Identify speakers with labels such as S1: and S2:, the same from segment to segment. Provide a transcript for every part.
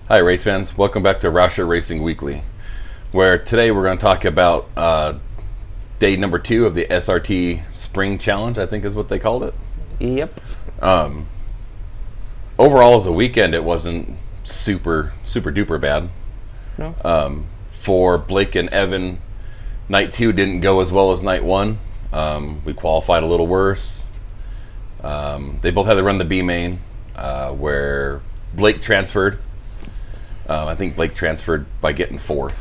S1: Hi, race fans. Welcome back to Rauscher Racing Weekly, where today we're going to talk about day number 2 of the SRT Spring Challenge, I think is what they called it.
S2: Yep.
S1: Overall, as a weekend, it wasn't super duper bad.
S2: No.
S1: For Blake and Evan, night 2 didn't go as well as night 1. We qualified a little worse. They both had to run the B main, where Blake transferred. I think Blake transferred by getting 4th.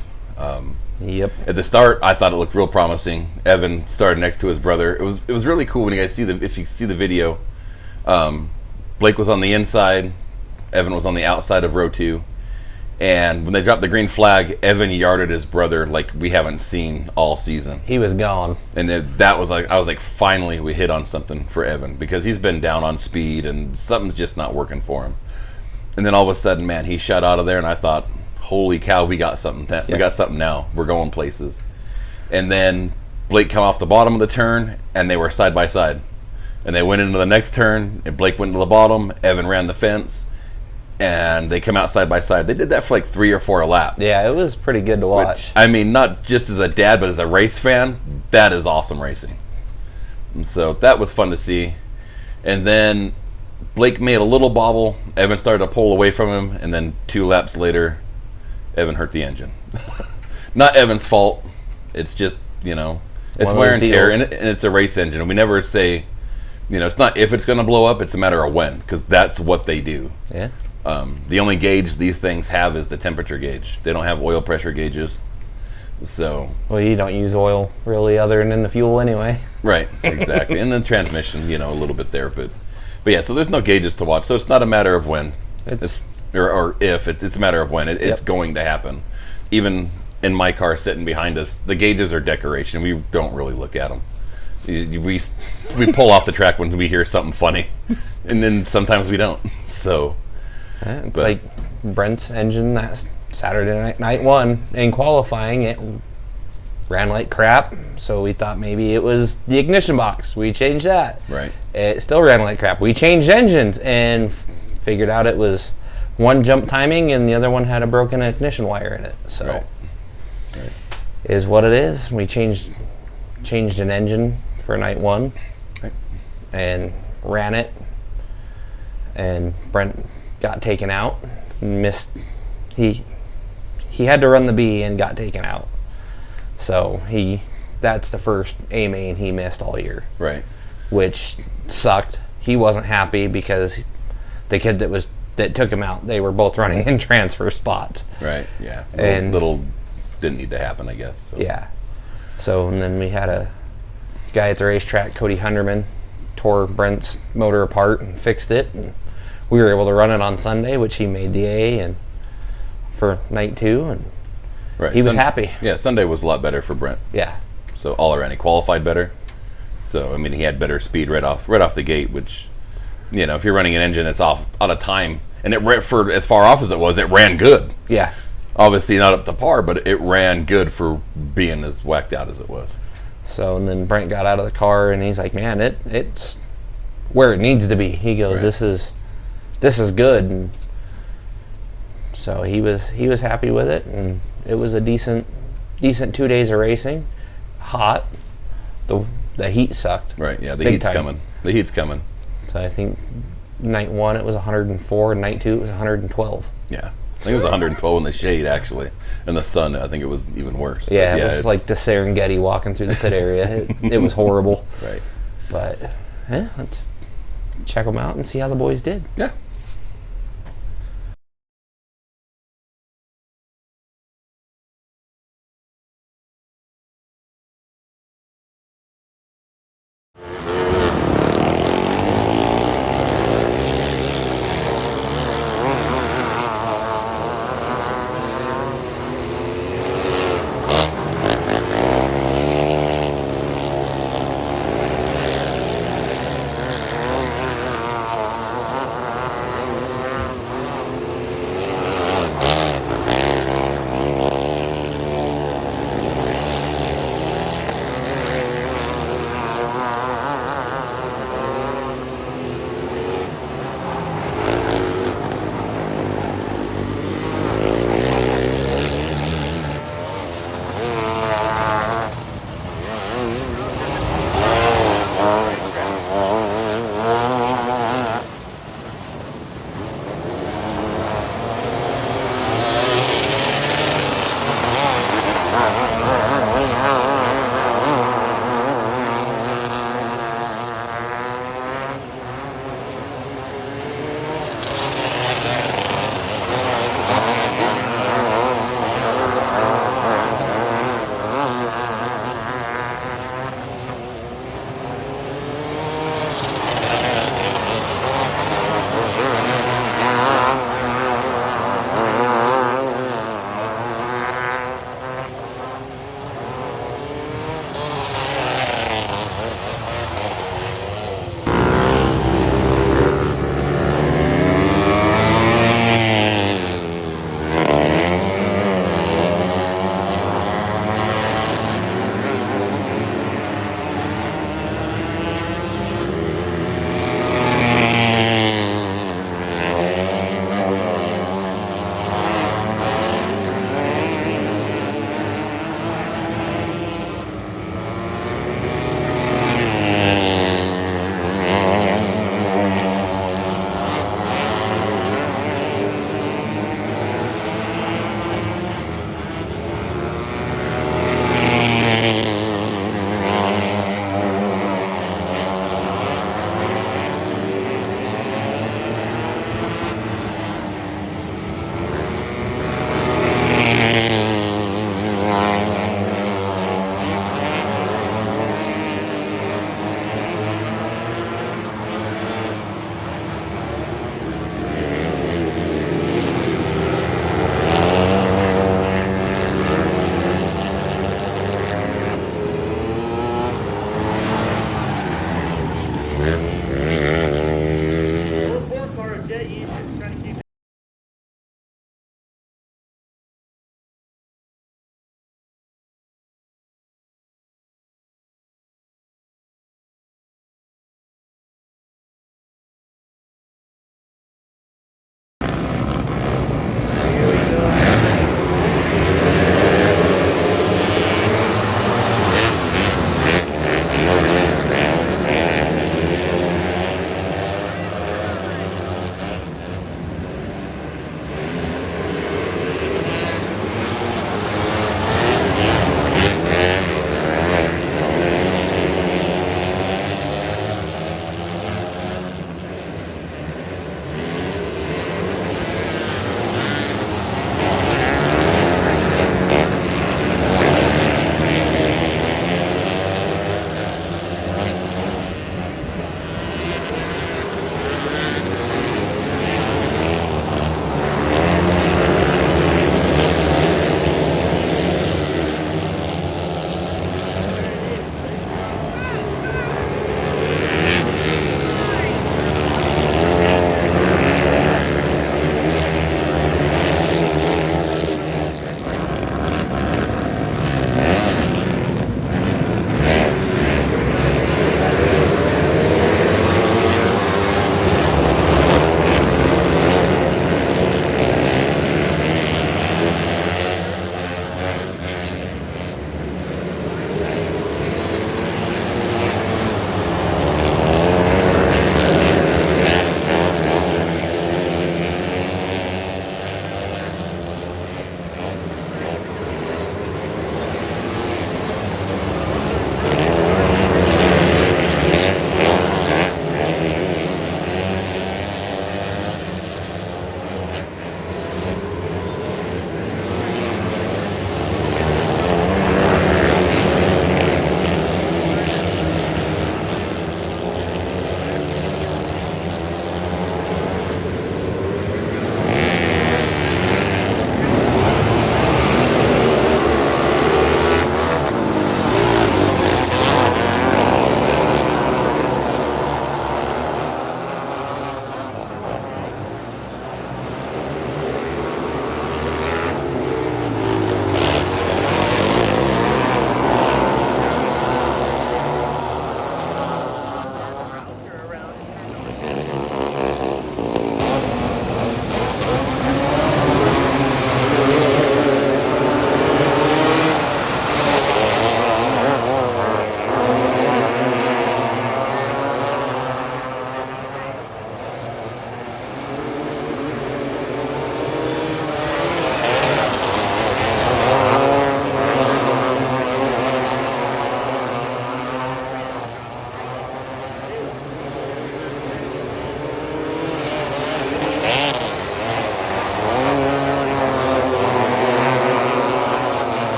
S2: Yep.
S1: At the start, I thought it looked real promising. Evan started next to his brother. It was really cool when you guys if you see the video. Blake was on the inside, Evan was on the outside of row 2, and when they dropped the green flag, Evan yarded his brother like we haven't seen all season.
S2: He was gone.
S1: And that was like, I was like, finally we hit on something for Evan, because he's been down on speed and something's just not working for him. And then all of a sudden, man, he shot out of there, and I thought, holy cow, we got something. We got something now. We're going places. And then Blake come off the bottom of the turn, and they were side by side. And they went into the next turn, and Blake went to the bottom, Evan ran the fence, and they come out side by side. They did that for like 3 or 4 laps.
S2: Yeah, it was pretty good to watch.
S1: Which, I mean, not just as a dad, but as a race fan, that is awesome racing. And so that was fun to see. And then Blake made a little bobble. Evan started to pull away from him, and then 2 laps later, Evan hurt the engine. Not Evan's fault. It's just, it's wear and tear, and it's a race engine. And we never say, it's not if it's going to blow up, it's a matter of when, because that's what they do.
S2: Yeah.
S1: The only gauge these things have is the temperature gauge. They don't have oil pressure gauges. So.
S2: Well, you don't use oil really other than in the fuel anyway.
S1: Right, exactly. And the transmission, a little bit there, but yeah, so there's no gauges to watch. So it's not a matter of when, or if. It's a matter of when. It's going to happen. Even in my car sitting behind us, the gauges are decoration. We don't really look at them. We pull off the track when we hear something funny, and then sometimes we don't. So
S2: it's like Brent's engine that Saturday night 1 in qualifying. It ran like crap, so we thought maybe it was the ignition box. We changed that.
S1: Right.
S2: It still ran like crap. We changed engines and figured out it was one jump timing and the other one had a broken ignition wire in it. So
S1: right.
S2: Is what it is. We changed an engine for night 1 and ran it, and Brent got taken out. Missed. He had to run the B and got taken out. So that's the first A main he missed all year.
S1: Right.
S2: Which sucked. He wasn't happy because the kid that took him out, they were both running in transfer spots.
S1: Right. Yeah.
S2: And
S1: little didn't need to happen, I guess. So.
S2: Yeah. So and then we had a guy at the racetrack, Cody Hunderman, tore Brent's motor apart and fixed it, and we were able to run it on Sunday, which he made the A and for night 2, and
S1: right.
S2: He was happy.
S1: Yeah, Sunday was a lot better for Brent.
S2: Yeah.
S1: So all around, he qualified better. So I mean, he had better speed right off the gate. Which, if you're running an engine that's out of time, and it ran for as far off as it was, it ran good.
S2: Yeah.
S1: Obviously not up to par, but it ran good for being as whacked out as it was.
S2: So and then Brent got out of the car and he's like, "Man, it's where it needs to be." He goes,
S1: right.
S2: "This is good." And so he was happy with it, and it was a decent 2 days of racing. Hot. The heat sucked.
S1: Right, yeah, the heat's coming. The heat's coming.
S2: So I think night 1 it was 104, and night 2 it was 112.
S1: Yeah. I think it was 112 in the shade, actually. In the sun, I think it was even worse.
S2: Yeah, it was like the Serengeti walking through the pit area. It was horrible.
S1: Right.
S2: But let's check them out and see how the boys did.
S1: Yeah.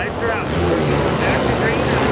S3: Lights are out. Back to green and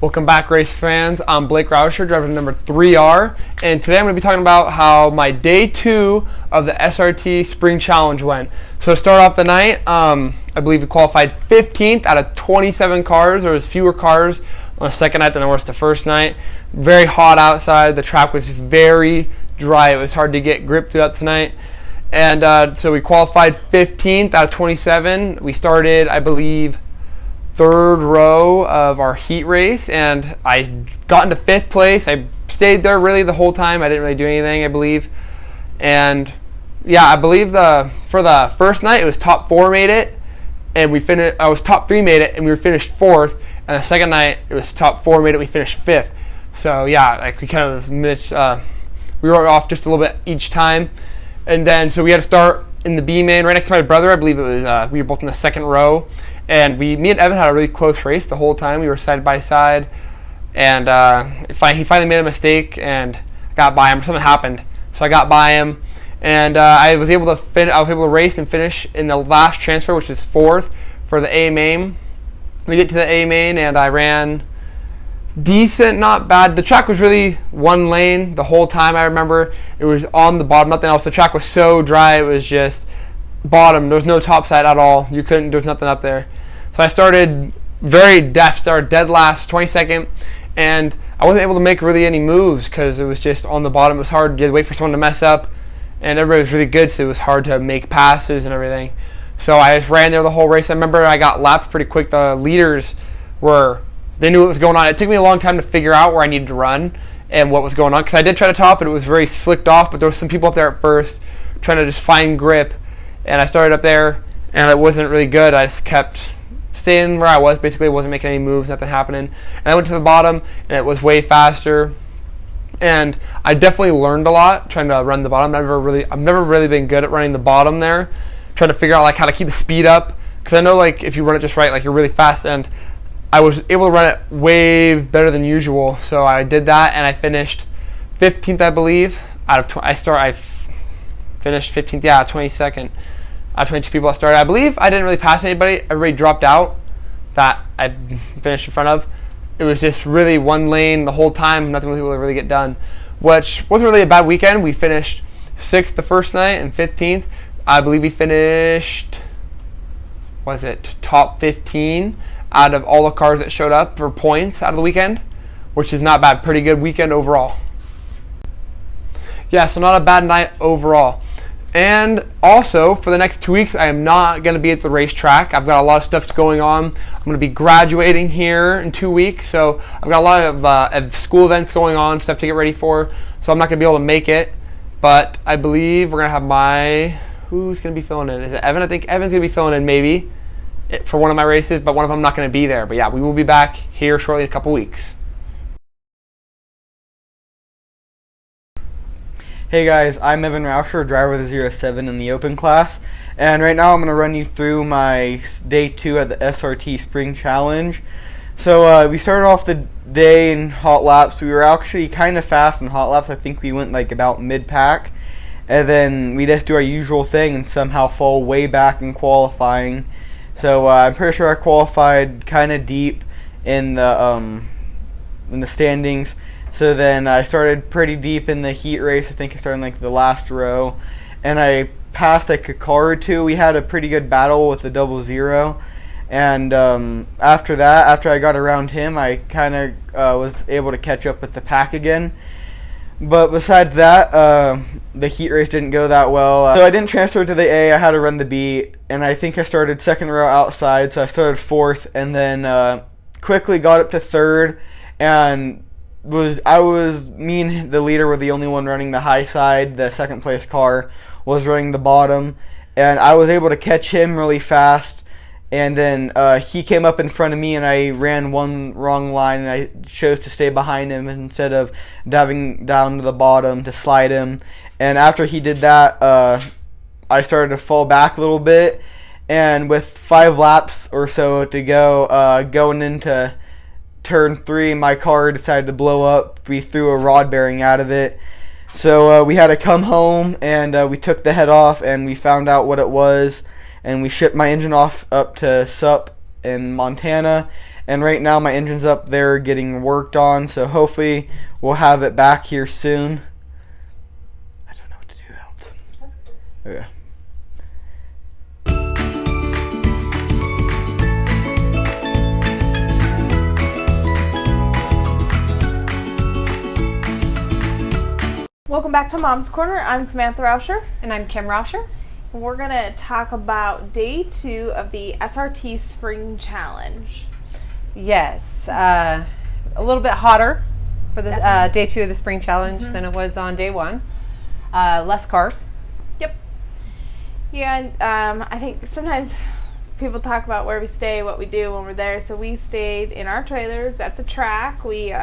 S4: Welcome back, race fans. I'm Blake Rauscher, driver number 3R, and today I'm going to be talking about how my day 2 of the SRT Spring Challenge went. So to start off the night, I believe we qualified 15th out of 27 cars. There was fewer cars on the second night than there was the first night. Very hot outside. The track was very dry. It was hard to get grip throughout the night. And so we qualified 15th out of 27. We started, I believe, third row of our heat race, and I got into 5th place. I stayed there really the whole time. I didn't really do anything, I believe. And yeah, I believe for the first night it was top 4 made it, and we finished. I was top 3 made it, and we were finished 4th. And the second night it was top 4 made it. We finished 5th. So yeah, like we kind of missed. We were off just a little bit each time, and then so we had to start in the B main right next to my brother. I believe it was. We were both in the second row. And me and Evan had a really close race the whole time. We were side by side, and he finally made a mistake, and I got by him. Something happened, so I got by him, and I was able to race and finish in the last transfer, which is 4th for the A main. We get to the A main, and I ran decent, not bad. The track was really one lane the whole time. I remember it was on the bottom, nothing else. The track was so dry, it was just bottom. There was no top side at all. There was nothing up there. So I started started dead last, 22nd, and I wasn't able to make really any moves because it was just on the bottom. It was hard. You had to wait for someone to mess up, and everybody was really good, so it was hard to make passes and everything. So I just ran there the whole race. I remember I got lapped pretty quick. The leaders they knew what was going on. It took me a long time to figure out where I needed to run and what was going on, because I did try to top it. It was very slicked off, but there was some people up there at first trying to just find grip. And I started up there, and it wasn't really good. I just kept staying where I was. Basically, I wasn't making any moves, nothing happening. And I went to the bottom, and it was way faster. And I definitely learned a lot trying to run the bottom. I've never really been good at running the bottom there, trying to figure out like how to keep the speed up. Because I know like if you run it just right, like you're really fast. And I was able to run it way better than usual. So I did that, and I finished 15th, I believe. I finished 15th, yeah, 22nd. Out of 22 people that started. I believe I didn't really pass anybody. Everybody dropped out that I finished in front of. It was just really one lane the whole time. Nothing was able to really get done, which wasn't really a bad weekend. We finished 6th the first night and 15th. I believe we finished, top 15 out of all the cars that showed up for points out of the weekend, which is not bad. Pretty good weekend overall. Yeah, so not a bad night overall. And also, for the next 2 weeks, I am not going to be at the racetrack. I've got a lot of stuff going on. I'm going to be graduating here in 2 weeks, so I've got a lot of school events going on, stuff to get ready for, so I'm not going to be able to make it. But I believe we're going to have who's going to be filling in? Is it Evan? I think Evan's going to be filling in maybe for one of my races, but one of them I'm not going to be there. But yeah, we will be back here shortly in a couple weeks.
S5: Hey guys, I'm Evan Rauscher, driver of the 07 in the open class, and right now I'm going to run you through my day 2 at the SRT Spring Challenge. So we started off the day in hot laps. We were actually kind of fast in hot laps. I think we went like about mid-pack, and then we just do our usual thing and somehow fall way back in qualifying. So I'm pretty sure I qualified kind of deep in the standings. So then I started pretty deep in the heat race. I think I started in like the last row, and I passed like a car or two. We had a pretty good battle with the 00, and after that, after I got around him, I kind of was able to catch up with the pack again. But besides that, the heat race didn't go that well. So I didn't transfer to the A. I had to run the B, and I think I started second row outside. So I started fourth, and then quickly got up to third, and me and the leader were the only one running the high side. The second place car was running the bottom, and I was able to catch him really fast. And then he came up in front of me, and I ran one wrong line, and I chose to stay behind him instead of diving down to the bottom to slide him. And after he did that, I started to fall back a little bit. And with 5 laps or so to go, going into turn 3, my car decided to blow up. We threw a rod bearing out of it. So we had to come home, and we took the head off, and we found out what it was. And we shipped my engine off up to SUP in Montana. And right now my engine's up there getting worked on. So hopefully we'll have it back here soon. I don't know what to do else. That's good. Okay.
S3: Welcome back to Mom's Corner. I'm Samantha Rauscher.
S6: And I'm Kim Rauscher.
S3: We're going to talk about day 2 of the SRT Spring Challenge.
S6: Yes, a little bit hotter for the day 2 of the Spring Challenge than it was on day 1. Less cars.
S3: Yep. Yeah, and I think sometimes people talk about where we stay, what we do when we're there. So we stayed in our trailers at the track. We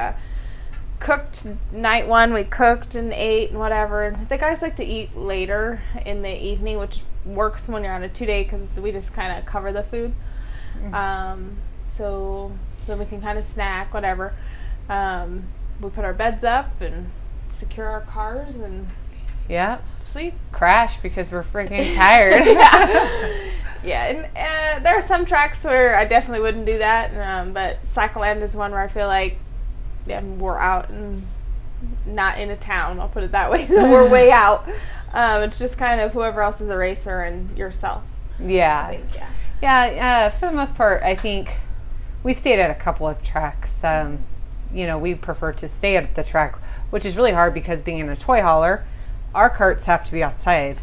S3: cooked night 1, we cooked and ate and whatever. The guys like to eat later in the evening, which works when you're on a 2-day because we just kind of cover the food. So then we can kind of snack, whatever. We put our beds up and secure our cars and sleep.
S6: Crash because we're freaking tired.
S3: Yeah, and there are some tracks where I definitely wouldn't do that, but Cycleland is one where I feel like we're out and not in a town, I'll put it that way. We're way out. It's just kind of whoever else is a racer and yourself.
S6: Yeah.
S3: I think,
S6: For the most part, I think we've stayed at a couple of tracks. We prefer to stay at the track, which is really hard because being in a toy hauler, our carts have to be outside.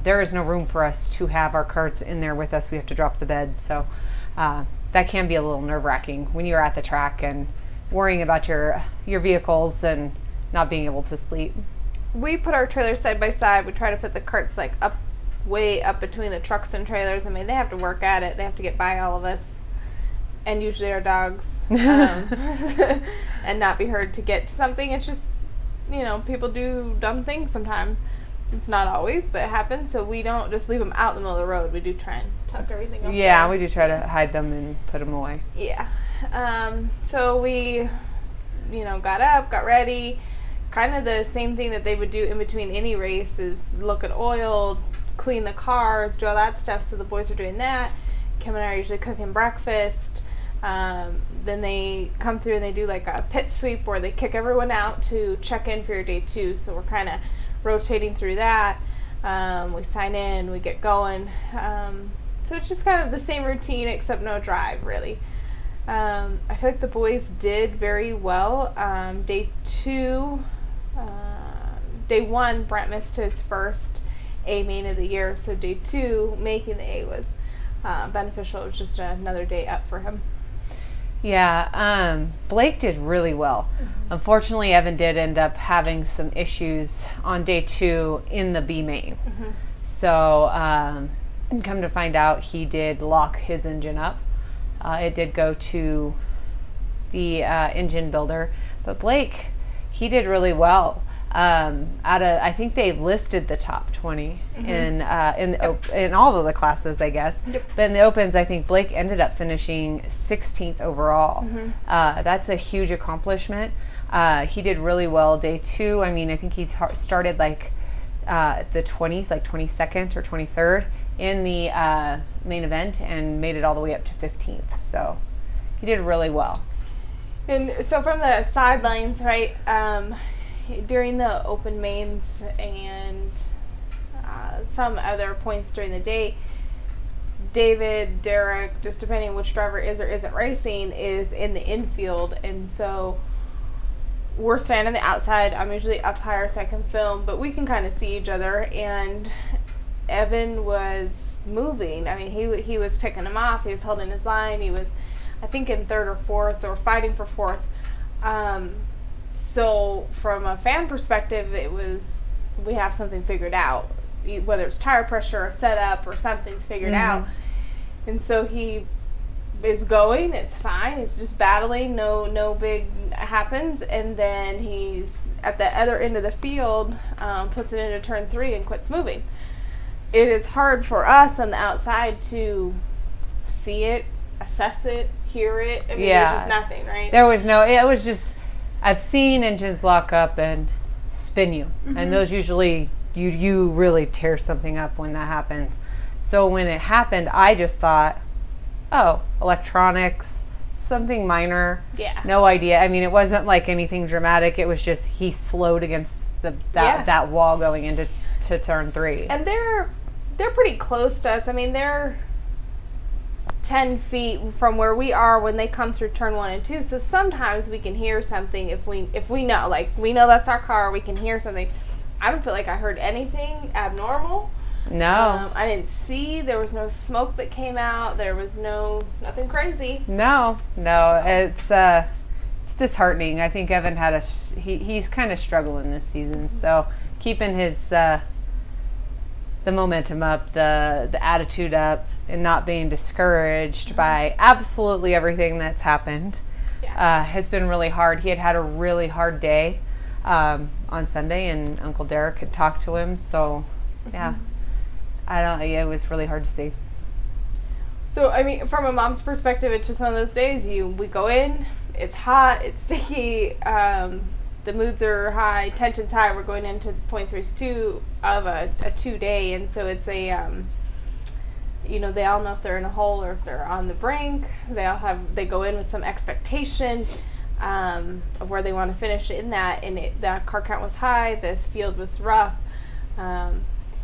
S6: There is no room for us to have our carts in there with us. We have to drop the beds. So that can be a little nerve-wracking when you're at the track and worrying about your vehicles and not being able to sleep.
S3: We put our trailers side by side. We try to put the carts like way up between the trucks and trailers. I mean, they have to work at it. They have to get by all of us, and usually our dogs, and not be heard to get to something. It's just, people do dumb things sometimes. It's not always, but it happens. So we don't just leave them out in the middle of the road. We do try and tuck everything up.
S6: Yeah, we do try to hide them and put them away.
S3: Yeah. So we, got up, got ready. Kind of the same thing that they would do in between any race is look at oil, clean the cars, do all that stuff. So the boys are doing that. Kim and I are usually cooking breakfast. Then they come through and they do like a pit sweep where they kick everyone out to check in for your day 2. So we're kind of rotating through that. We sign in, we get going. So it's just kind of the same routine except no drive, really. I feel like the boys did very well. Day 1, Brent missed his first A main of the year, so day 2, making the A was beneficial. It was just another day up for him.
S6: Yeah, Blake did really well. Unfortunately, Evan did end up having some issues on day 2 in the B main. So, come to find out, he did lock his engine up. It did go to the engine builder, but Blake, he did really well. I think they listed the top 20 in all of the classes, I guess. But in the opens, I think Blake ended up finishing 16th overall. That's a huge accomplishment. He did really well day 2. I mean, I think he started like the 20s, like 22nd or 23rd in the main event and made it all the way up to 15th. So he did really well.
S3: And so from the sidelines, right, during the open mains and some other points during the day, David, Derek, just depending on which driver is or isn't racing, is in the infield. And so we're standing on the outside. I'm usually up higher so I can film, but we can kind of see each other. And Evan was moving. I mean, he was picking him off. He was holding his line. He was, I think, in third or fourth, or fighting for fourth. So from a fan perspective, it was, we have something figured out, whether it's tire pressure or setup or something's figured out. And so he is going, it's fine, he's just battling, no big happens, and then he's at the other end of the field, puts it into turn 3 and quits moving. It is hard for us on the outside to see it, assess it, hear it. I mean, there's just nothing, right?
S6: There was no, it was just, I've seen engines lock up and spin you, and those usually, you really tear something up when that happens. So when it happened, I just thought, oh, electronics, something minor.
S3: Yeah.
S6: No idea. I mean, it wasn't like anything dramatic. It was just he slowed against that wall going into turn 3.
S3: And they're pretty close to us. I mean, they're 10 feet from where we are when they come through turn 1 and 2. So sometimes we can hear something if we know, like, we know that's our car, we can hear something. I don't feel like I heard anything abnormal.
S6: No.
S3: I didn't see. There was no smoke that came out. There was nothing crazy.
S6: No. It's disheartening. I think Evan had he's kind of struggling this season. So keeping his the momentum up, the attitude up, and not being discouraged by absolutely everything that's happened has been really hard. He had a really hard day on Sunday, and Uncle Derek had talked to him. So yeah. It was really hard to see.
S3: So, I mean, from a mom's perspective, it's just one of those days. We go in, it's hot, it's sticky, the moods are high, tension's high. We're going into points race 2 of a 2-day, and so it's a, they all know if they're in a hole or if they're on the brink. They go in with some expectation of where they want to finish in that, and the car count was high, the field was rough.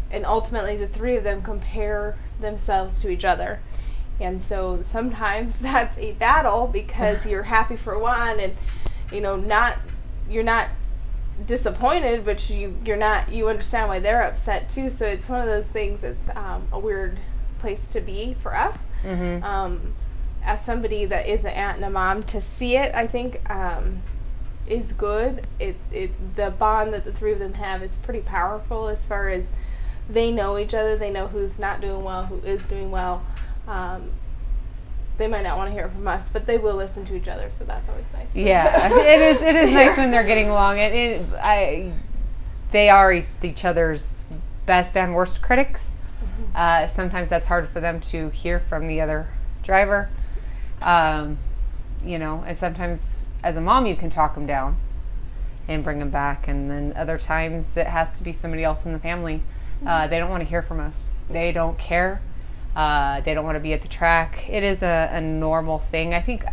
S3: And ultimately, the 3 of them compare themselves to each other. And so sometimes that's a battle because you're happy for one and, you're not disappointed, but you understand why they're upset too. So it's one of those things that's a weird place to be for us. As somebody that is an aunt and a mom, to see it, I think, is good. The bond that the 3 of them have is pretty powerful as far as they know each other. They know who's not doing well, who is doing well. They might not want to hear it from us, but they will listen to each other, so that's always nice.
S6: Yeah, it is nice when they're getting along. They are each other's best and worst critics. Sometimes that's hard for them to hear from the other driver. And sometimes as a mom you can talk them down and bring them back, and then other times it has to be somebody else in the family. They don't want to hear from us. They don't care. They don't want to be at the track. It is a normal thing. I think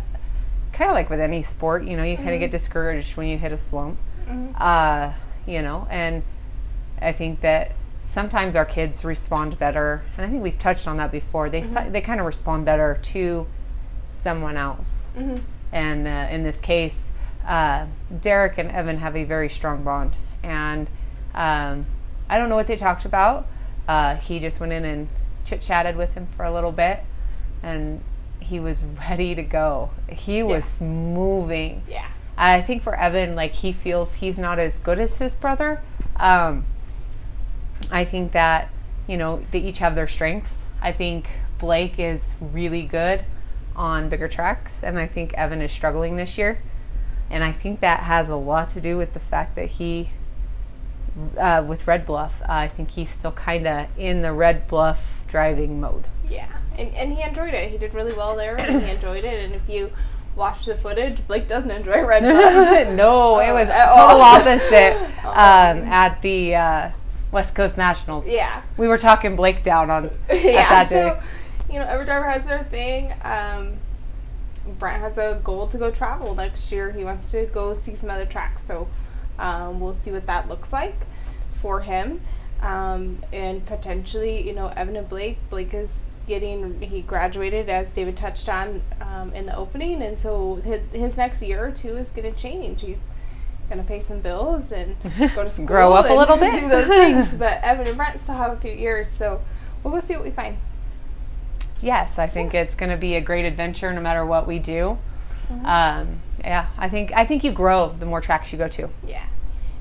S6: kind of like with any sport, you kind of get discouraged when you hit a slump. And I think that sometimes our kids respond better, and I think we've touched on that before. They kind of respond better to someone else. And in this case, Derek and Evan have a very strong bond, and I don't know what they talked about. He just went in and chit-chatted with him for a little bit, and he was ready to go. He was moving. Yeah. I think for Evan, he feels he's not as good as his brother. I think that, they each have their strengths. I think Blake is really good on bigger tracks, and I think Evan is struggling this year. And I think that has a lot to do with the fact that he, with Red Bluff, I think he's still kind of in the Red Bluff driving mode. Yeah,
S3: and he enjoyed it. He did really well there, and he enjoyed it. And if you watch the footage, Blake doesn't enjoy Red Bluff.
S6: No, it was total opposite at the West Coast Nationals.
S3: Yeah.
S6: We were talking Blake down on at that day.
S3: So, every driver has their thing. Brent has a goal to go travel next year. He wants to go see some other tracks. So we'll see what that looks like for him. And potentially, Evan and Blake is he graduated, as David touched on in the opening. And so his next year or two is going to change. gonna pay some bills and go to school,
S6: Grow up a
S3: and
S6: little bit.
S3: do those things. But Evan and Brent still have a few years, so we'll go see what we find.
S6: Yes, I think it's going to be a great adventure no matter what we do. Yeah, I think you grow the more tracks you go to.
S3: Yeah,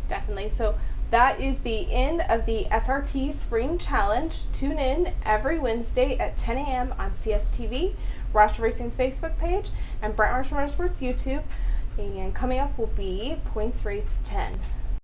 S3: definitely. So that is the end of the SRT Spring Challenge. Tune in every Wednesday at 10 a.m. on CSTV, Rauscher Racing's Facebook page, and Brent Rauscher Motorsports YouTube. And coming up will be Points Race 10.